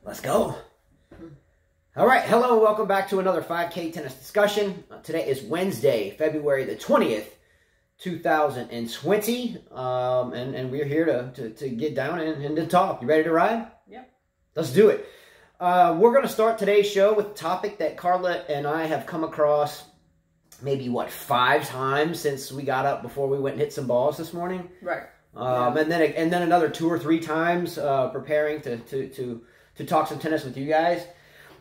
Let's go. All right, hello and welcome back to another 5K tennis discussion. Today is Wednesday, February the 20th, 2020, and we're here to get down and to talk. You ready to ride? Yep. Let's do it. We're going to start today's show with a topic that Carla and I have come across maybe, 5 times since we got up before we went and hit some balls this morning. Right. And then another 2 or 3 times preparing to talk some tennis with you guys.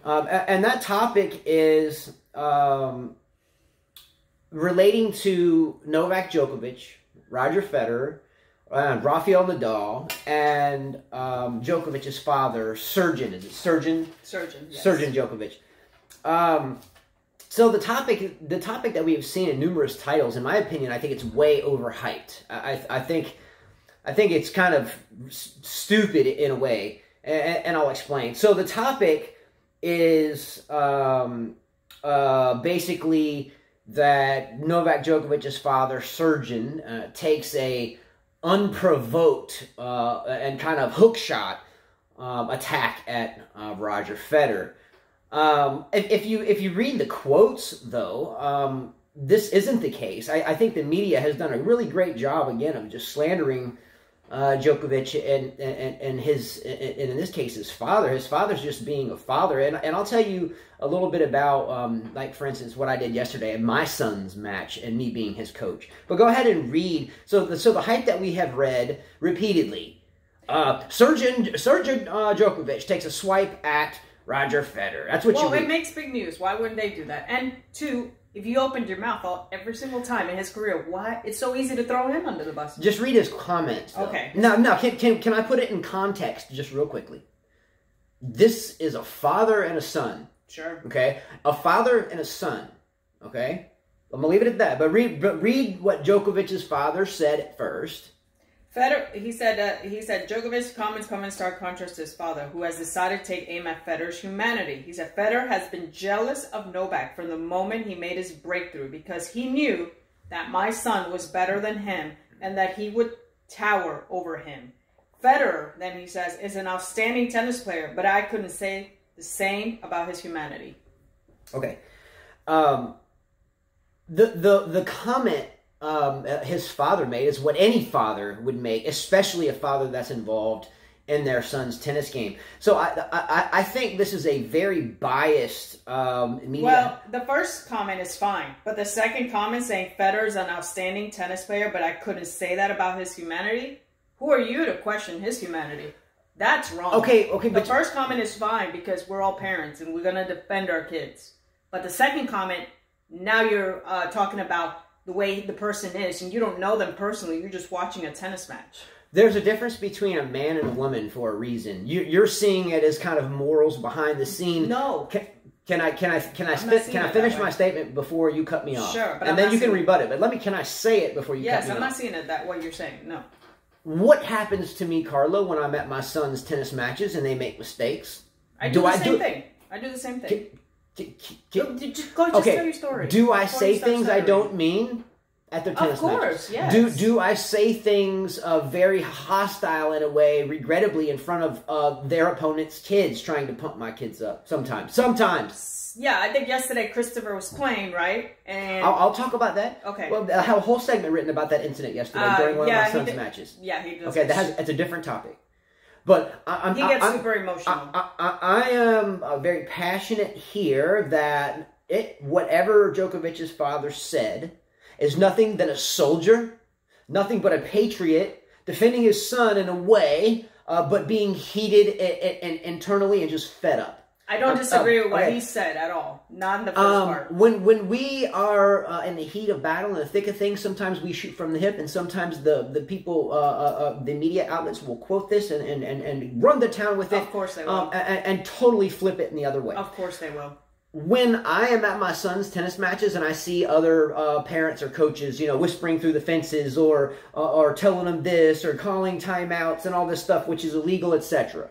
And that topic is relating to Novak Djokovic, Roger Federer, Rafael Nadal, and Djokovic's father, Srdjan. Is it Srdjan? Srdjan, yes. Srdjan Djokovic. So the topic that we have seen in numerous titles, in my opinion, I think it's way overhyped. I think it's kind of stupid in a way. And I'll explain. So the topic is basically that Novak Djokovic's father, Srdjan, takes a unprovoked and kind of hookshot attack at Roger Federer. If you read the quotes, though, this isn't the case. I think the media has done a really great job again of just slandering Djokovic and his, and in this case, his father. His father's just being a father. And I'll tell you a little bit about, like, for instance, what I did yesterday at my son's match and me being his coach. But go ahead and read. So the hype that we have read repeatedly. Srdjan Djokovic takes a swipe at Roger Federer. That's what you read. Well, it makes big news. Why wouldn't they do that? And 2, if you opened your mouth every single time in his career, why? It's so easy to throw him under the bus. Just read his comments, though. Okay. No. Can I put it in context just real quickly? This is a father and a son. Sure. Okay? A father and a son. Okay? I'm going to leave it at that. But read what Djokovic's father said at first. Federer, he said Djokovic's comments come in stark contrast to his father, who has decided to take aim at Federer's humanity. He said Federer has been jealous of Novak from the moment he made his breakthrough because he knew that my son was better than him and that he would tower over him. Federer, then he says, is an outstanding tennis player, but I couldn't say the same about his humanity. Okay. The comment his father made is what any father would make, especially a father that's involved in their son's tennis game. So I think this is a very biased media. Well, the first comment is fine, but the second comment saying Federer's an outstanding tennis player, but I couldn't say that about his humanity. Who are you to question his humanity? That's wrong. Okay, The first comment is fine because we're all parents and we're gonna defend our kids. But the second comment, now you're talking about the way the person is, and you don't know them personally. You're just watching a tennis match. There's a difference between a man and a woman for a reason. You're seeing it as kind of morals behind the scene. No. Can I finish my statement before you cut me off? Sure, but and then you can rebut it. But can I say it before you cut me off? Yes, I'm not seeing it that what you're saying. No. What happens to me, Carlo, when I'm at my son's tennis matches and they make mistakes? I do the same thing. I do the same thing. Just tell your story. Do I say things I don't mean at their tennis matches? Of course, yes. Do I say things very hostile in a way, regrettably, in front of their opponent's kids, trying to pump my kids up? Sometimes. Yeah, I think yesterday Christopher was playing, right? And I'll talk about that. Okay. Well, I have a whole segment written about that incident yesterday during one of my son's matches. Yeah, he does. Okay, it's a different topic. But he gets super emotional. I am very passionate here that whatever Djokovic's father said is nothing but a soldier, nothing but a patriot, defending his son in a way, but being heated and internally and just fed up. I don't disagree with what he said at all. Not in the first part. When we are in the heat of battle, in the thick of things, sometimes we shoot from the hip, and sometimes the people, the media outlets will quote this and run the town with it. Of course they will. And totally flip it in the other way. Of course they will. When I am at my son's tennis matches and I see other parents or coaches, whispering through the fences or telling them this or calling timeouts and all this stuff, which is illegal, etc.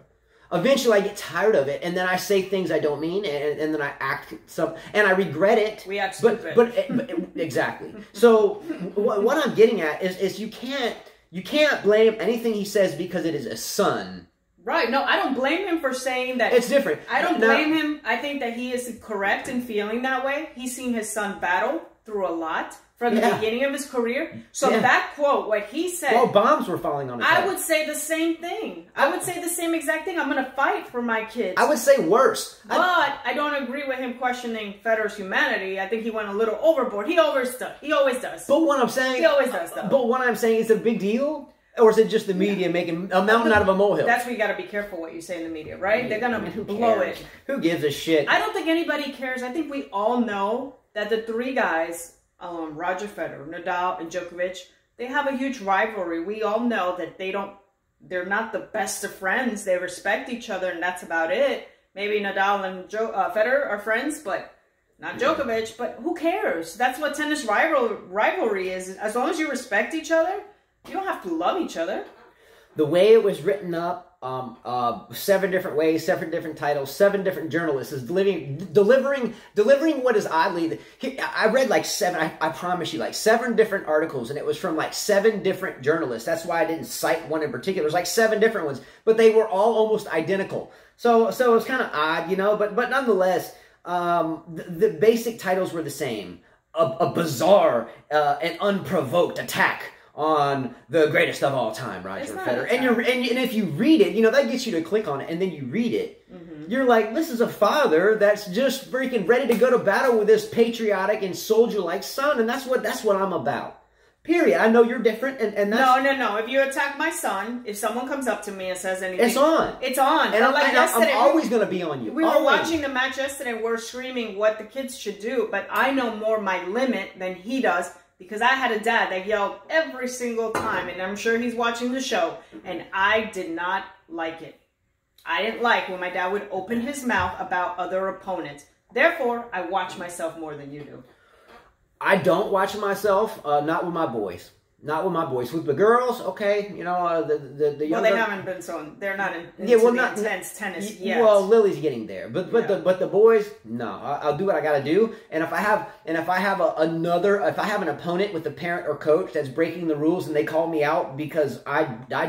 Eventually, I get tired of it, and then I say things I don't mean, and then I act and I regret it. We act stupid. But exactly. So what I'm getting at is you can't blame anything he says because it is a son. Right. No, I don't blame him for saying that. It's different. I don't blame him. I think that he is correct in feeling that way. He's seen his son battle through a lot from the beginning of his career. So that quote, what he said... Well, bombs were falling on his head. I would say the same thing. I would say the same exact thing. I'm going to fight for my kids. I would say worse. But I don't agree with him questioning Federer's humanity. I think he went a little overboard. He always does. He always does. But what I'm saying... He always does, though. But what I'm saying is a big deal? Or is it just the media making a mountain out of a molehill? That's where you got to be careful what you say in the media, right? They're going to blow it. Who gives a shit? I don't think anybody cares. I think we all know that the three guys, Roger Federer, Nadal, and Djokovic, they have a huge rivalry. We all know that they're not the best of friends. They respect each other, and that's about it. Maybe Nadal and Federer are friends, but not Djokovic. But who cares? That's what tennis rivalry is. As long as you respect each other, you don't have to love each other. The way it was written up, 7 different ways, 7 different titles, 7 different journalists is delivering what is oddly... I read like 7, I promise you, like 7 different articles, and it was from like 7 different journalists. That's why I didn't cite one in particular. It was like 7 different ones, but they were all almost identical. So it was kind of odd, you know, but nonetheless, the basic titles were the same. A bizarre and unprovoked attack on the greatest of all time, Roger Federer. And if you read it, you know, that gets you to click on it, and then you read it. You're like, this is a father that's just freaking ready to go to battle with his patriotic and soldier-like son, and that's what I'm about. Period. I know you're different, and that's... No. If you attack my son, if someone comes up to me and says anything... It's on. It's on. And I'm always going to be on you. We were watching the match yesterday, and we're screaming what the kids should do, but I know more my limit than he does, because I had a dad that yelled every single time, and I'm sure he's watching the show, and I did not like it. I didn't like when my dad would open his mouth about other opponents. Therefore, I watch myself more than you do. I don't watch myself, not with my boys. Not with my boys. With the girls, okay, you know, the younger... Well, they haven't been they're not into intense tennis yet. Well, Lily's getting there, but the boys, no. I'll do what I got to do, and if I have an opponent with a parent or coach that's breaking the rules and they call me out because I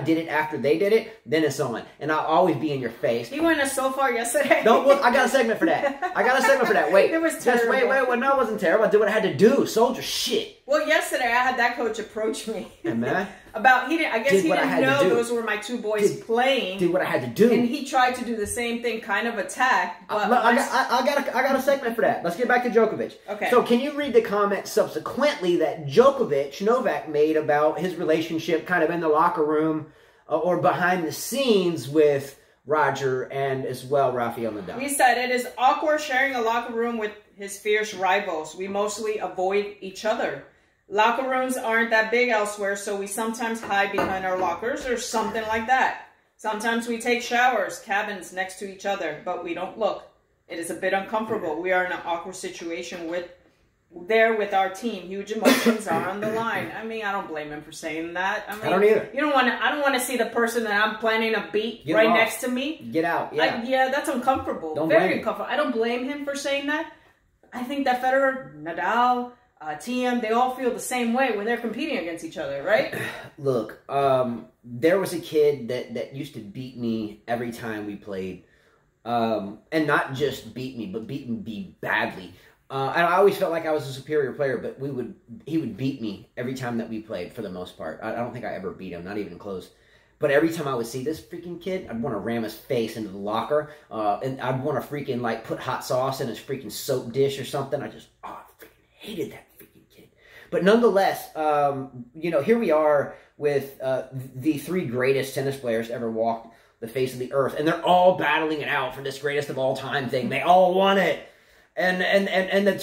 did it after they did it, then it's on, and I'll always be in your face. He went so far yesterday. No, look, I got a segment for that. Wait, it was terrible. Wait. Well, no, it wasn't terrible. I did what I had to do. Soldier shit. Well, yesterday I had that coach approach me. Man. I guess he didn't know those were my 2 boys playing. Did what I had to do. And he tried to do the same thing, kind of attack. But I got a segment for that. Let's get back to Djokovic. Okay. So can you read the comment subsequently that Novak made about his relationship kind of in the locker room or behind the scenes with Roger and as well Rafael Nadal? He said, it is awkward sharing a locker room with his fierce rivals. We mostly avoid each other. Locker rooms aren't that big elsewhere, so we sometimes hide behind our lockers or something like that. Sometimes we take showers, cabins next to each other, but we don't look. It is a bit uncomfortable. We are in an awkward situation with our team. Huge emotions are on the line. I mean, I don't blame him for saying that. I don't either. I don't want to see the person that I'm planning to beat next to me. Get out. Yeah. That's uncomfortable. Very uncomfortable. I don't blame him for saying that. I think that Federer, Nadal, TM, they all feel the same way when they're competing against each other, right? Look, there was a kid that used to beat me every time we played. And not just beat me, but beat me badly. And I always felt like I was a superior player, but he would beat me every time that we played for the most part. I don't think I ever beat him, not even close. But every time I would see this freaking kid, I'd want to ram his face into the locker, and I'd want to freaking like put hot sauce in his freaking soap dish or something. I freaking hated that freaking kid. But nonetheless, here we are with the 3 greatest tennis players to ever walk the face of the earth, and they're all battling it out for this greatest of all time thing. They all want it. And the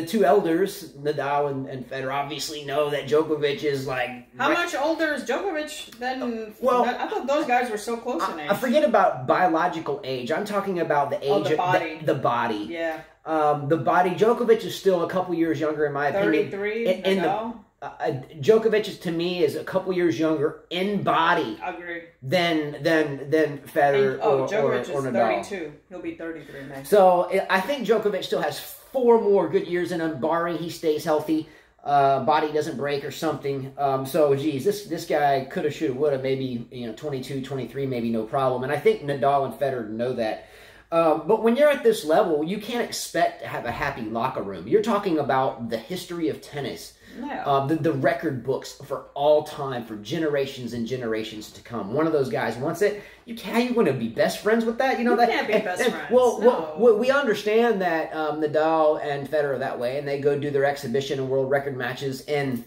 two elders, Nadal and Federer, obviously know that Djokovic is like... How much older is Djokovic than... Well, I thought those guys were so close in age. I forget about biological age. I'm talking about the age... the body. The body. Yeah. The body. Djokovic is still a couple years younger, in my opinion. 33, Nadal? Djokovic to me is a couple years younger in body. I agree. Than Federer or Djokovic or is Nadal. 32. He'll be 33 next. So I think Djokovic still has 4 more good years in him, barring he stays healthy. body doesn't break or something. So, geez, this guy could have, should have, would have, maybe, 22, 23, maybe no problem. And I think Nadal and Federer know that. But when you're at this level, you can't expect to have a happy locker room. You're talking about the history of tennis. Yeah. The record books for all time, for generations and generations to come. One of those guys wants it. How you want to be best friends with that? You that can't be best friends. Well, we understand that Nadal and Federer are that way, and they go do their exhibition and world record matches in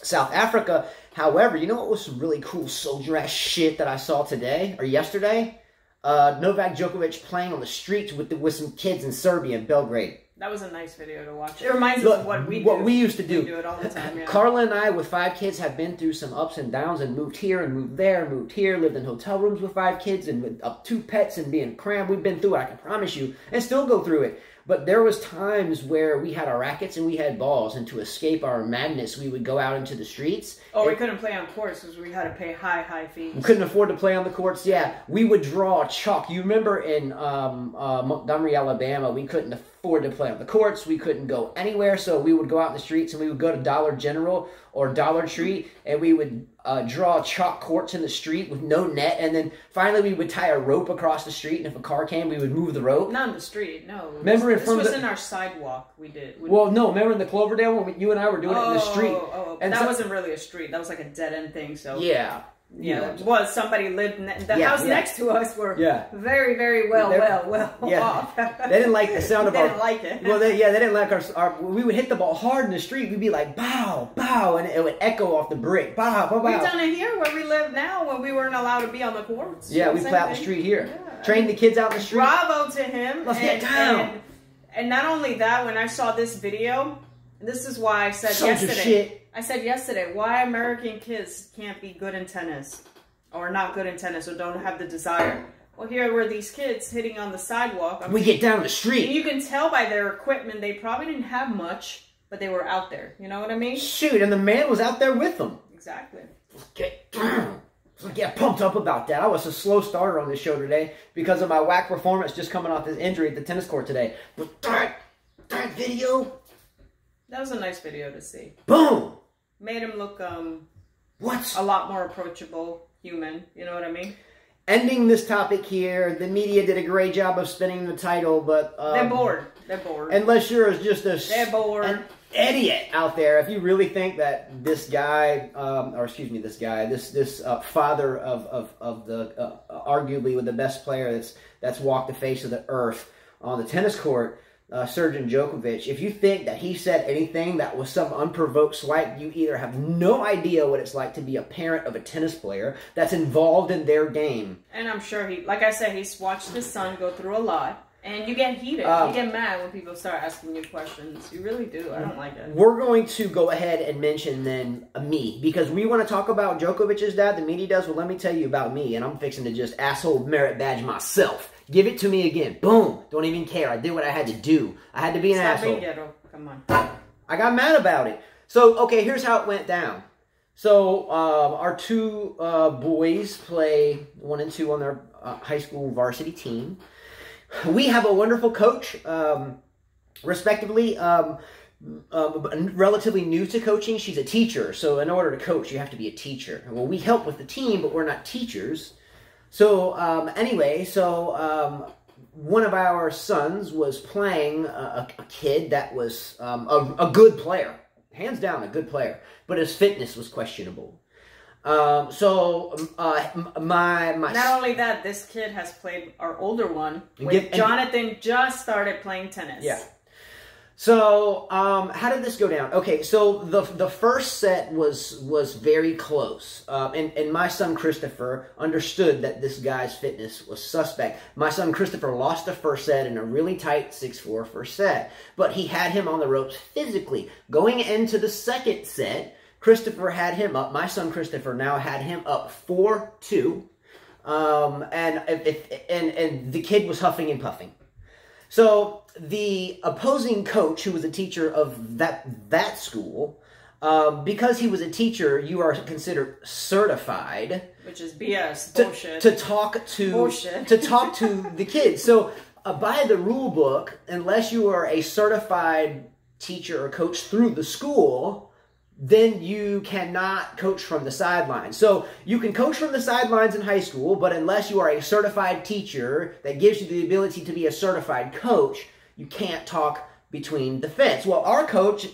South Africa. However, you know what was some really cool soldier-ass shit that I saw today or yesterday? Novak Djokovic playing on the streets with some kids in Serbia and Belgrade. That was a nice video to watch. It reminds us of what we do. What we used to do. We do it all the time, yeah. Carla and I, with 5 kids, have been through some ups and downs and moved here and moved there, moved here, lived in hotel rooms with 5 kids and with up 2 pets and being crammed. We've been through it, I can promise you, and still go through it. But there was times where we had our rackets and we had balls, and to escape our madness, we would go out into the streets. Oh, we couldn't play on courts because we had to pay high fees. We couldn't afford to play on the courts, yeah. We would draw chalk. You remember in Montgomery, Alabama, we couldn't afford to play on the courts. We couldn't go anywhere, so we would go out in the streets, and we would go to Dollar General or Dollar Tree, and we would draw chalk courts in the street with no net, and then finally we would tie a rope across the street, and if a car came, we would move the rope. Not in the street, no. Remember this was in our sidewalk, we did. Well, no, remember in the Cloverdale when you and I were doing it in the street? And that wasn't really a street. That was like a dead-end thing, so... Yeah. Yeah, it was. Somebody lived in the house next to us were very, very well off. They didn't like the sound of our... They didn't like it. Well, they didn't like our... We would hit the ball hard in the street. We'd be like, bow, bow, and it would echo off the brick. Bow, bow, bow. We've done it here where we live now when we weren't allowed to be on the courts. Yeah, we play out the street here. Yeah. Trained the kids out in the street. Bravo to him. Let's get down. And not only that, when I saw this video, this is why I said yesterday, why American kids can't be good in tennis. Or not good in tennis, or don't have the desire. Well, here were these kids hitting on the sidewalk. We get down the street. And you can tell by their equipment, they probably didn't have much, but they were out there. You know what I mean? Shoot, and the man was out there with them. Exactly. Get pumped up about that. I was a slow starter on this show today because of my whack performance just coming off this injury at the tennis court today. But that video... That was a nice video to see. Boom! Made him look what? A lot more approachable. Human, you know what I mean? Ending this topic here, the media did a great job of spinning the title, but... they're bored. They're bored. Unless you're just they're bored. An idiot out there, if you really think that this guy, this father of the arguably with the best player that's walked the face of the earth on the tennis court, Srdjan Djokovic, if you think that he said anything that was some unprovoked slight, you either have no idea what it's like to be a parent of a tennis player that's involved in their game. And I'm sure like I said, he's watched his son go through a lot. And you get heated. You get mad when people start asking you questions. You really do. I don't like it. We're going to go ahead and mention then me. Because we want to talk about Djokovic's dad. The media does. Well, let me tell you about me. And I'm fixing to just asshole merit badge myself. Give it to me again. Boom. Don't even care. I did what I had to do. I had to be an asshole. Come on. I got mad about it. So, okay, here's how it went down. So, our 2 boys play 1 and 2 on their high school varsity team. We have a wonderful coach, respectively, relatively new to coaching. She's a teacher. So, in order to coach, you have to be a teacher. Well, we help with the team, but we're not teachers. So, anyway, one of our sons was playing a kid that was a good player. Hands down, a good player. But his fitness was questionable. Not only that, this kid has played our older one. Jonathan just started playing tennis. Yeah. So, how did this go down? Okay, so the first set was very close. And my son Christopher understood that this guy's fitness was suspect. My son Christopher lost the first set in a really tight 6-4 first set. But he had him on the ropes physically. Going into the second set, Christopher had him up. My son Christopher now had him up 4-2. And the kid was huffing and puffing. So the opposing coach, who was a teacher of that school, because he was a teacher, you are considered certified, which is BS bullshit. to talk to the kids. So by the rule book, unless you are a certified teacher or coach through the school, then you cannot coach from the sidelines. So you can coach from the sidelines in high school, but unless you are a certified teacher that gives you the ability to be a certified coach, you can't talk between the fence. Well, our coach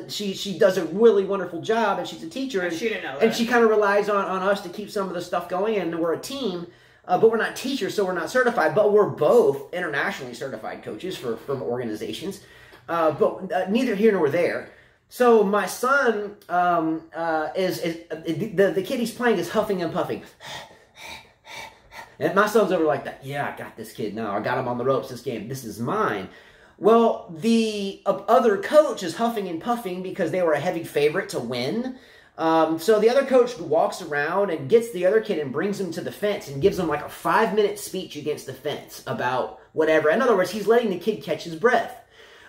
she does a really wonderful job, and she's a teacher, and she didn't know that. And she kind of relies on us to keep some of the stuff going, and we're a team, but we're not teachers, so we're not certified, but we're both internationally certified coaches from organizations, but neither here nor there. So my son the kid he's playing is huffing and puffing. And my son's over like that. Yeah, I got this kid now. I got him on the ropes this game. This is mine. Well, the other coach is huffing and puffing because they were a heavy favorite to win. So the other coach walks around and gets the other kid and brings him to the fence and gives him like a 5-minute speech against the fence about whatever. In other words, he's letting the kid catch his breath.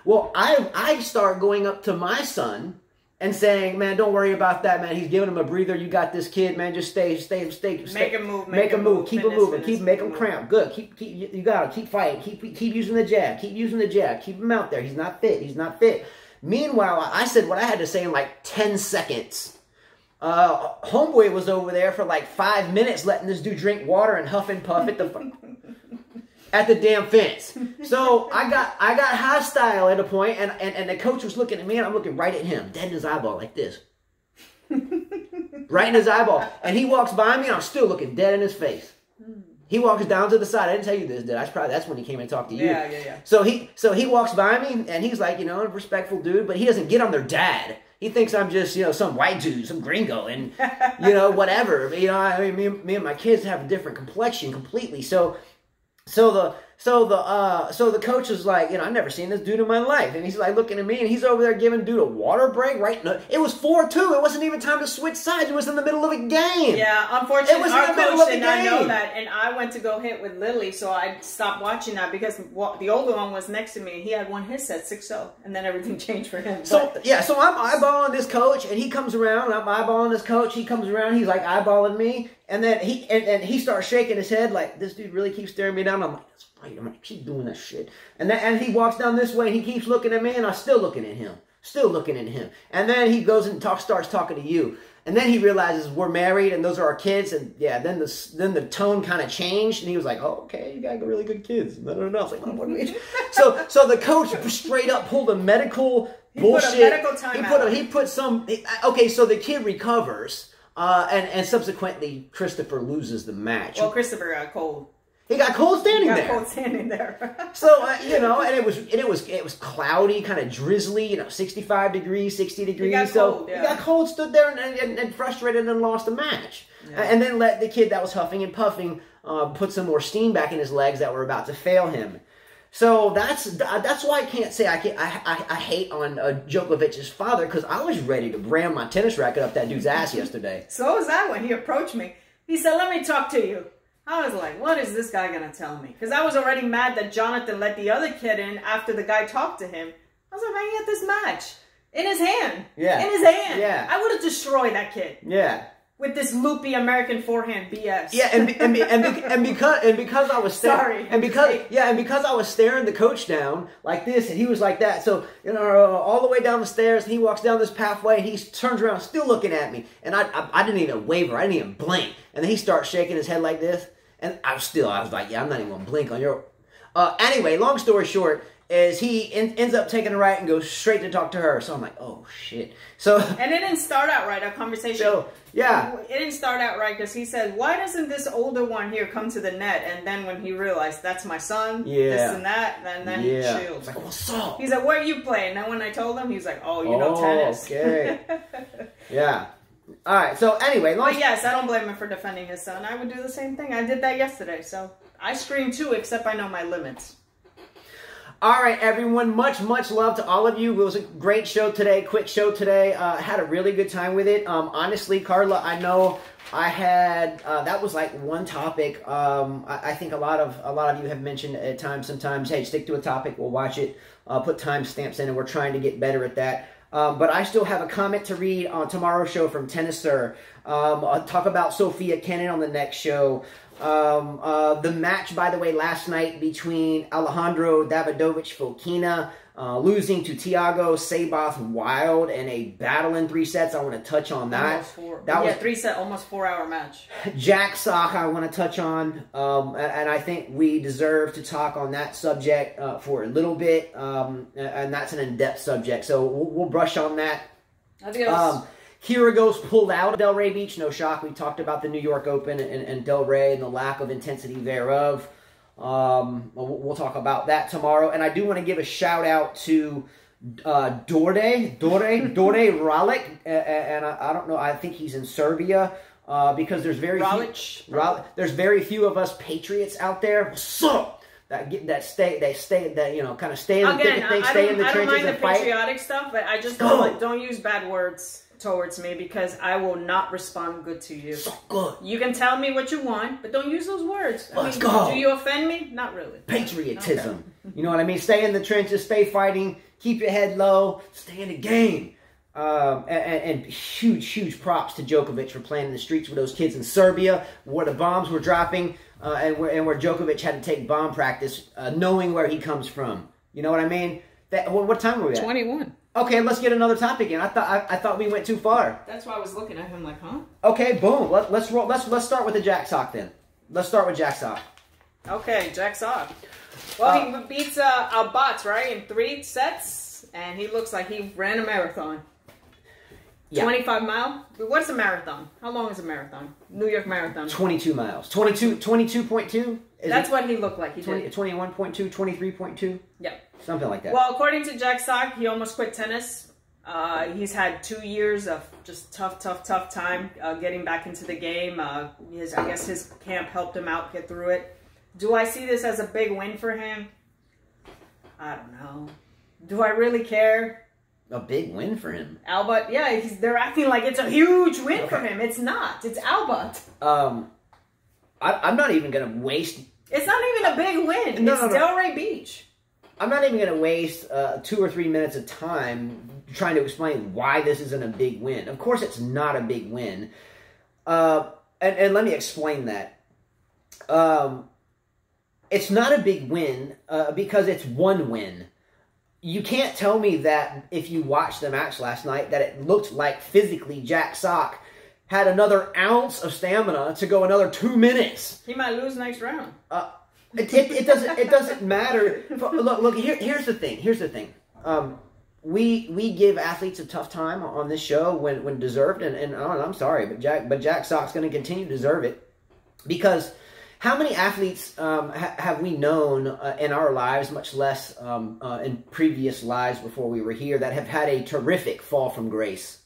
Well, I start going up to my son and saying, man, don't worry about that, man. He's giving him a breather. You got this kid, man. Just stay. Make him move. Make him move. Keep him moving. Make him cramp. Good. You got it. Keep fighting. Keep using the jab. Keep using the jab. Keep him out there. He's not fit. Meanwhile, I said what I had to say in like 10 seconds. Homeboy was over there for like 5 minutes letting this dude drink water and huff and puff at the damn fence. So I got hostile at a point, and the coach was looking at me, and I'm looking right at him, dead in his eyeball like this. Right in his eyeball. And he walks by me, and I'm still looking dead in his face. He walks down to the side. I didn't tell you this, did I? That's when he came and talked to you. Yeah. So he walks by me, and he's like, a respectful dude, but he doesn't get on their dad. He thinks I'm just, some white dude, some gringo, and, whatever. I mean, me and my kids have a different complexion completely. So the coach is like, I've never seen this dude in my life. And he's like looking at me, and he's over there giving dude a water break, right? No, it was 4-2. It wasn't even time to switch sides. It was in the middle of a game. Yeah, unfortunately, it was our in the middle coach of the did not game. know that. And I went to go hit with Lily, so I stopped watching that because the older one was next to me. And he had one hit set 6-0, and then everything changed for him. So I'm eyeballing this coach, and he comes around. I'm eyeballing this coach. He comes around. He's like eyeballing me, and then he starts shaking his head like, this dude really keeps staring me down. I'm like, that's right. I'm gonna keep doing that shit. And he walks down this way, and he keeps looking at me, and I'm still looking at him. And then he goes and starts talking to you. And then he realizes we're married, and those are our kids. And then the tone kind of changed, and he was like, "Oh, okay, you got really good kids." No. I was like, "Oh, what do we?" So the coach straight up pulled a medical bullshit. Put a medical timeout. He put some. Okay, so the kid recovers, and subsequently Christopher loses the match. Well, Christopher got cold. He got cold standing there. So and it was cloudy, kind of drizzly, 65 degrees, 60 degrees. He got cold, stood there and frustrated and lost the match. Yeah. And then let the kid that was huffing and puffing put some more steam back in his legs that were about to fail him. So that's why I can't say I hate on Djokovic's father, because I was ready to ram my tennis racket up that dude's ass yesterday. So was I when he approached me. He said, "Let me talk to you." I was like, what is this guy going to tell me? Because I was already mad that Jonathan let the other kid in after the guy talked to him. I was like, man, he had this match in his hand. Yeah. In his hand. Yeah. I would have destroyed that kid. Yeah. With this loopy American forehand BS. Yeah, and because I was staring, because I was staring the coach down like this, and he was like that. So all the way down the stairs, and he walks down this pathway, and he turns around, still looking at me, and I didn't even waver, I didn't even blink, and then he starts shaking his head like this, and I was like, yeah, I'm not even gonna blink on your. Anyway, long story short, is he ends up taking a right and goes straight to talk to her. So I'm like, oh shit. So and it didn't start out right, our conversation. So yeah, it didn't start out right because he said, why doesn't this older one here come to the net? And then when he realized that's my son, this and that, and then he chilled. Like, what's up? He's like, where are you playing? And then when I told him, he was like, oh, you know tennis. Okay. Yeah. All right. So anyway, but yes, I don't blame him for defending his son. I would do the same thing. I did that yesterday, so I scream too, except I know my limits. All right, everyone. Much love to all of you. It was a great show today. Quick show today. I had a really good time with it. Honestly, Carla, I know I had that was like one topic. I think a lot of you have mentioned at times, sometimes, hey, stick to a topic. We'll watch it. Put timestamps in, and we're trying to get better at that. But I still have a comment to read on tomorrow's show from Tennis Sir. I'll talk about Sophia Kenin on the next show. The match, by the way, last night between Alejandro Davidovich Fokina losing to Thiago Seyboth Wild in a battle in 3 sets. I want to touch on that. Was 3 set, almost 4-hour match. Jack Sock, I want to touch on, and I think we deserve to talk on that subject for a little bit, and that's an in-depth subject. So we'll brush on that. Adios. Kyrgios pulled out of Delray Beach. No shock. We talked about the New York Open and Delray and the lack of intensity thereof. We'll talk about that tomorrow. And I do want to give a shout out to Dore Ralic. And I don't know. I think he's in Serbia because there's very few of us patriots out there. That stay you know, kind of stay in the thick of things, stay in the trenches and fight. I don't mind the patriotic stuff, but I just don't use bad words towards me because I will not respond good to you. So good. You can tell me what you want, but don't use those words. Let's go. Do you offend me? Not really. Patriotism. Okay. You know what I mean? Stay in the trenches, stay fighting, keep your head low, stay in the game. And huge props to Djokovic for playing in the streets with those kids in Serbia, where the bombs were dropping, and where Djokovic had to take bomb practice, knowing where he comes from. You know what I mean? What time were we at? 21. Okay, let's get another topic in. I thought we went too far. That's why I was looking at him like, huh? Okay, boom. Let's roll. Let's start with the Jack Sock then. Let's start with Jack Sock. Okay, Jack Sock. Well, he beats Albatz, right, in 3 sets, and he looks like he ran a marathon. Yeah. 25 mile? What's a marathon? How long is a marathon? New York Marathon. 22 miles. 22.2? That's what he looked like. He 21.2, 23.2? Yeah. Something like that. Well, according to Jack Sock, he almost quit tennis. He's had 2 years of just tough time getting back into the game. I guess his camp helped him out, get through it. Do I see this as a big win for him? I don't know. Do I really care? A big win for him. Albert, yeah, they're acting like it's a huge win for him. It's not. It's Albert. I'm not even going to waste... It's not even a big win. It's Delray Beach. I'm not even going to waste 2 or 3 minutes of time trying to explain why this isn't a big win. Of course it's not a big win. And let me explain that. It's not a big win because it's one win. You can't tell me that if you watched the match last night that it looked like physically Jack Sock had another ounce of stamina to go another 2 minutes. He might lose next round. It doesn't matter. Look. Here's the thing. We give athletes a tough time on this show when deserved, and I'm sorry, but Jack Sock's going to continue to deserve it because. How many athletes have we known in our lives, much less in previous lives before we were here, that have had a terrific fall from grace?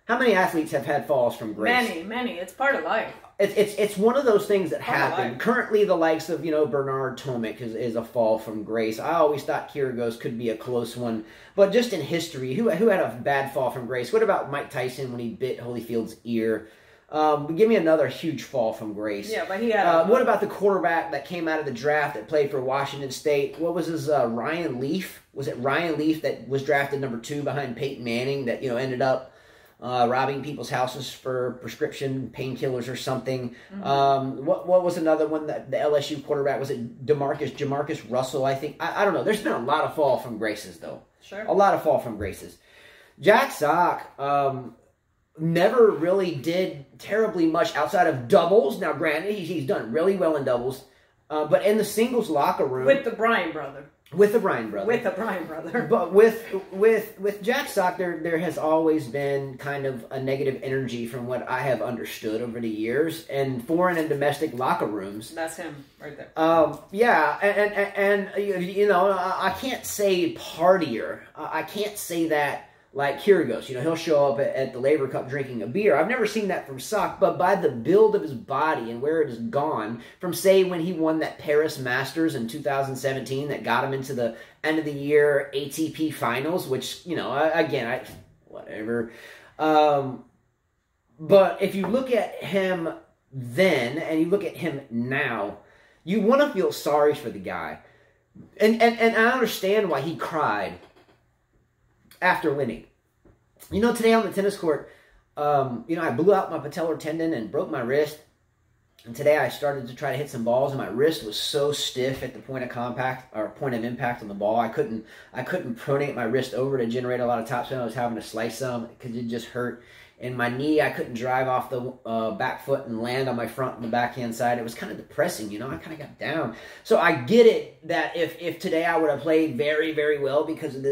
How many athletes have had falls from grace? Many. It's part of life. It's one of those things that happen. Currently, the likes of Bernard Tomic is a fall from grace. I always thought Kyrgios could be a close one, but just in history, who had a bad fall from grace? What about Mike Tyson when he bit Holyfield's ear? Give me another huge fall from grace. Yeah, but he had. What about the quarterback that came out of the draft that played for Washington State? What was his Ryan Leaf? Was it Ryan Leaf that was drafted number 2 behind Peyton Manning that ended up robbing people's houses for prescription painkillers or something? Mm-hmm. What was another one that the LSU quarterback was it Jamarcus Russell? I think I don't know. There's been a lot of fall from graces though. Sure. A lot of fall from graces. Jack Sock. Never really did terribly much outside of doubles. Now, granted, he's done really well in doubles, but in the singles locker room with the Bryan brother. But with Jack Sock, there has always been kind of a negative energy from what I have understood over the years, and foreign and domestic locker rooms. That's him right there. Yeah, and I can't say partier. I can't say that. Like Kyrgios, he'll show up at the Labor Cup drinking a beer. I've never seen that from Sock, but by the build of his body and where it has gone, from say when he won that Paris Masters in 2017 that got him into the end of the year ATP finals, which, whatever. But if you look at him then and you look at him now, you want to feel sorry for the guy. And I understand why he cried after winning. Today on the tennis court, I blew out my patellar tendon and broke my wrist. And today I started to try to hit some balls, and my wrist was so stiff at the point of impact on the ball. I couldn't pronate my wrist over to generate a lot of topspin. I was having to slice some because it just hurt. And my knee, I couldn't drive off the back foot and land on my front and the backhand side. It was kind of depressing, you know. I kind of got down. So I get it that if today I would have played very, very well because of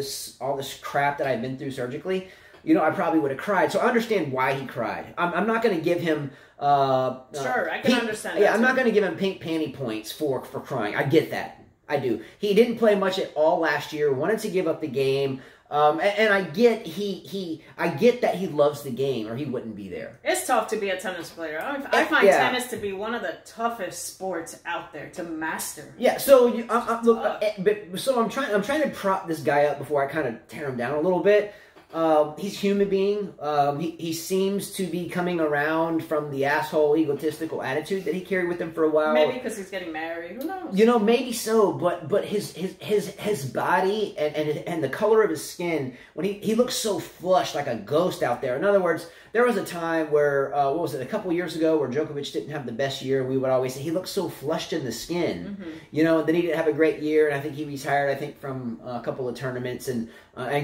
all this crap that I've been through surgically, you know, I probably would have cried. So I understand why he cried. I'm not going to give him... sure, I can understand that. Yeah, I'm not going to give him pink panty points for crying. I get that. I do. He didn't play much at all last year. Wanted to give up the game. And I get I get that he loves the game, or he wouldn't be there. It's tough to be a tennis player. I find tennis to be one of the toughest sports out there to master. Yeah. So look, so I'm trying to prop this guy up before I kind of tear him down a little bit. He's a human being. He seems to be coming around from the asshole, egotistical attitude that he carried with him for a while. Maybe because he's getting married. Who knows? You know, maybe so. But his body and the color of his skin, when he looks so flushed like a ghost out there. In other words, there was a time where what was it? A couple years ago, where Djokovic didn't have the best year, and we would always say he looked so flushed in the skin. Mm-hmm. You know, and then he didn't have a great year, and I think he retired. I think from a couple of tournaments and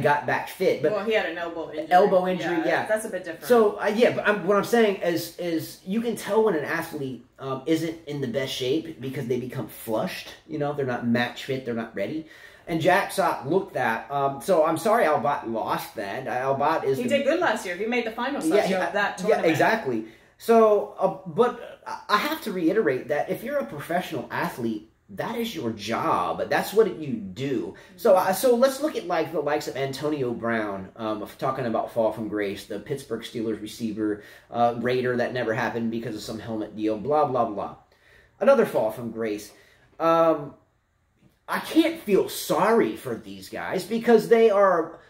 got back fit. But he had an elbow injury. Yeah. That's a bit different. So, but what I'm saying is you can tell when an athlete isn't in the best shape because they become flushed. You know, they're not match fit, they're not ready. And Jack Sock looked that. So I'm sorry Albot lost that. Albot is... He did good last year. He made the finals last year of that tournament. Yeah, exactly. So, but I have to reiterate that if you're a professional athlete, that is your job. That's what you do. So let's look at like the likes of Antonio Brown, talking about fall from grace, the Pittsburgh Steelers receiver, Raider that never happened because of some helmet deal, blah, blah, blah. Another fall from grace. I can't feel sorry for these guys because they are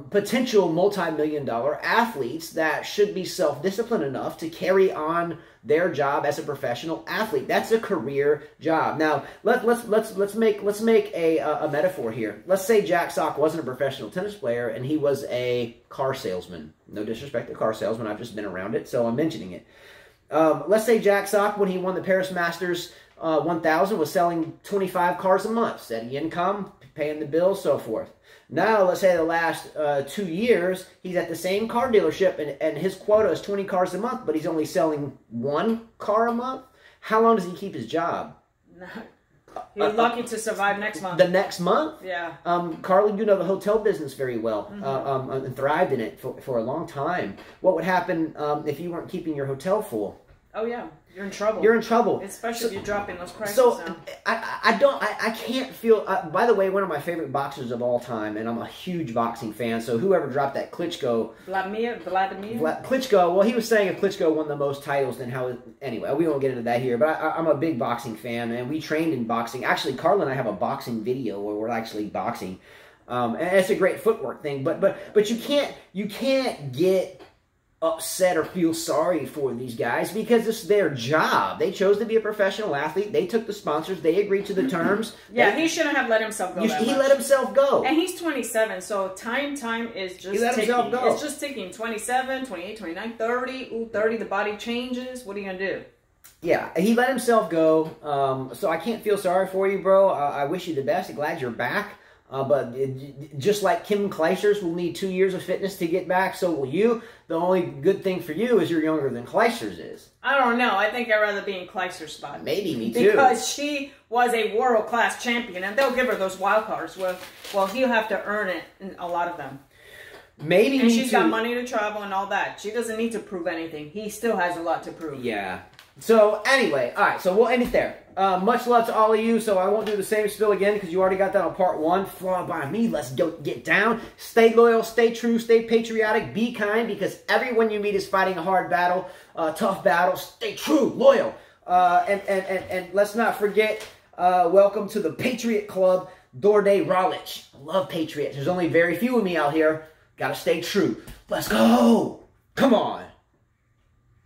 potential multi-million-dollar athletes that should be self-disciplined enough to carry on their job as a professional athlete. That's a career job. Now, let's make a metaphor here. Let's say Jack Sock wasn't a professional tennis player and he was a car salesman. No disrespect to car salesman. I've just been around it, so I'm mentioning it. Let's say Jack Sock, when he won the Paris Masters 1000, was selling 25 cars a month, steady income, paying the bills, so forth. Now, let's say the last 2 years, he's at the same car dealership, and his quota is 20 cars a month, but he's only selling 1 car a month. How long does he keep his job? He's lucky to survive next month. The next month? Yeah. Carly, you know the hotel business very well, and thrived in it for a long time. What would happen if you weren't keeping your hotel full? Oh, yeah. You're in trouble. You're in trouble. Especially if you're dropping those prices down. I can't feel... by the way, one of my favorite boxers of all time, and I'm a huge boxing fan, so whoever dropped that Klitschko... Vladimir? Klitschko, well, he was saying if Klitschko won the most titles, then how... Anyway, we won't get into that here, but I'm a big boxing fan, and we trained in boxing. Actually, Carla and I have a boxing video where we're actually boxing. And it's a great footwork thing, but you can't get upset or feel sorry for these guys because it's their job. They chose to be a professional athlete. They took the sponsors. They agreed to the terms. Yeah, he shouldn't have let himself go He let himself go. And he's 27, so time is just he let ticking. Himself go. It's just ticking. 27, 28, 29, 30. Ooh, 30, the body changes. What are you going to do? Yeah, he let himself go. So I can't feel sorry for you, bro. I wish you the best. I'm glad you're back. But just like Kim Clijsters will need 2 years of fitness to get back, so will you. The only good thing for you is you're younger than Clijsters is. I don't know. I think I'd rather be in Clijsters' spot. Maybe, me too. Because she was a world-class champion, and they'll give her those wild cards. Well, he'll have to earn it in a lot of them. Maybe, and she's got money to travel and all that. She doesn't need to prove anything. He still has a lot to prove. Yeah. So, anyway, all right, so we'll end it there. Much love to all of you, so I won't do the same spiel again because you already got that on part 1. Flawed by me. Let's go get down. Stay loyal, stay true, stay patriotic, be kind because everyone you meet is fighting a hard battle, tough battle. Stay true, loyal. And let's not forget, welcome to the Patriot Club, Dorde Rolich. I love Patriots. There's only very few of me out here. Got to stay true. Let's go. Come on.